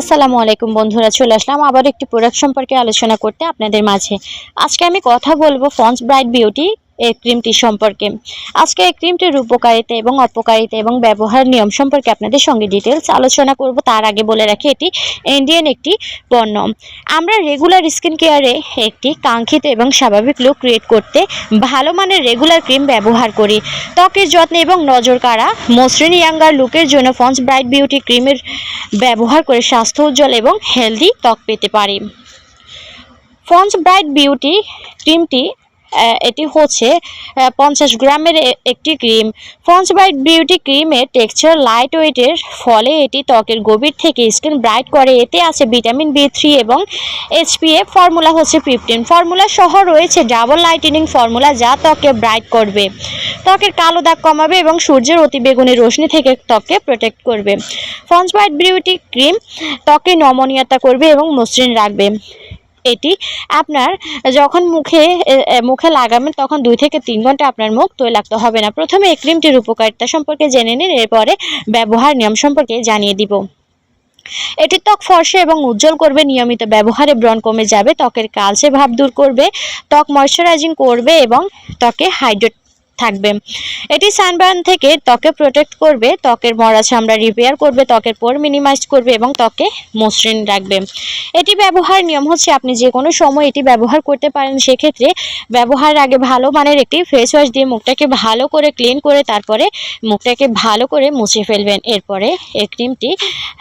আসসালামু আলাইকুম বন্ধুরা, চলে আসলাম আবার একটি প্রোডাক্ট সম্পর্কে আলোচনা করতে আপনাদের মাঝে। আজকে আমি কথা বলবো পন্ডস ব্রাইট বিউটি এই ক্রিমটি সম্পর্কে। আজকে এই ক্রিমটির উপকারিতা এবং অপকারিতা এবং ব্যবহার নিয়ম সম্পর্কে আপনাদের সঙ্গে ডিটেলস আলোচনা করব। তার আগে বলে রাখি, এটি ইন্ডিয়ান একটি পণ্য। আমরা রেগুলার স্কিন কেয়ারে একটি কাঙ্ক্ষিত এবং স্বাভাবিক লুক ক্রিয়েট করতে ভালো মানের রেগুলার ক্রিম ব্যবহার করি। ত্বকের যত্নে এবং নজর কাড়া মসৃণ ইয়াঙ্গার লুকের জন্য পন্ডস ব্রাইট বিউটি ক্রিমের ব্যবহার করে স্বাস্থ্য উজ্জ্বল এবং হেলদি ত্বক পেতে পারি। পন্ডস ব্রাইট বিউটি ক্রিমটি এটি হচ্ছে 50 গ্রামের একটি ক্রিম। পন্ডস ব্রাইট বিউটি ক্রিমের টেক্সচার লাইট ওয়েটের ফলে এটি ত্বকের গভীর থেকে স্কিন ব্রাইট করে। এতে আছে ভিটামিন B3 এবং SPF ফর্মুলা হচ্ছে 15। ফর্মুলা সহ রয়েছে ডাবল লাইটেনিং ফর্মুলা, যা ত্বকে ব্রাইট করবে, ত্বকের কালো দাগ কমাবে এবং সূর্যের অতিবেগুনি রশ্মি থেকে ত্বককে প্রোটেক্ট করবে। পন্ডস ব্রাইট বিউটি ক্রিম ত্বকে নমনীয়তা করবে এবং মসৃণ রাখবে। এটি আপনার যখন মুখে লাগাবেন তখন 2 থেকে 3 ঘন্টা আপনার মুখ তৈলাক্ত হবে না। প্রথমে এই ক্রিমটির উপকারিতা সম্পর্কে জেনে নিন, এরপরে ব্যবহার নিয়ম সম্পর্কে জানিয়ে দিব। এটি ত্বক ফর্সা এবং উজ্জ্বল করবে। নিয়মিত ব্যবহারে ব্রণ কমে যাবে, ত্বকের কালচে ভাব দূর করবে, ত্বক ময়শ্চারাইজিং করবে এবং ত্বকে হাইড্রেট থাকবে। এটি সানবার্ন থেকে ত্বকে প্রোটেক্ট করবে, ত্বকের মরা চামড়া রিপেয়ার করবে, ত্বকের পোর মিনিমাইজ করবে এবং ত্বকে মসৃণ রাখবে। এটি ব্যবহার নিয়ম হচ্ছে, আপনি যে কোনো সময় এটি ব্যবহার করতে পারেন। সেক্ষেত্রে ব্যবহারের আগে ভালো মানের একটি ফেস ওয়াশ দিয়ে মুখটাকে ভালো করে ক্লিন করে তারপরে মুখটাকে ভালো করে মুছে ফেলবেন। এরপরে এই ক্রিমটি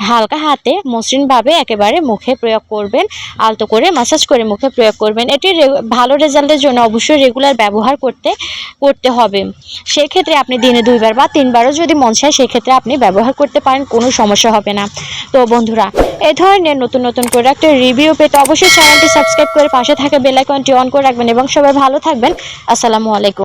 হালকা হাতে মসৃণভাবে একেবারে মুখে প্রয়োগ করবেন, আলতো করে মাসাজ করে মুখে প্রয়োগ করবেন। এটি ভালো রেজাল্টের জন্য অবশ্যই রেগুলার ব্যবহার করতে হবে। সেক্ষেত্রে আপনি দিনে 2 বার বা 3 বারও যদি মন চায় সেক্ষেত্রে আপনি ব্যবহার করতে পারেন, কোনো সমস্যা হবে না। তো বন্ধুরা, এই ধরনের নতুন নতুন প্রোডাক্টের রিভিউ পেতে অবশ্যই চ্যানেলটি সাবস্ক্রাইব করে পাশে থাকা বেল আইকনটি অন করে রাখবেন এবং সবাই ভালো থাকবেন। আসসালামু আলাইকুম।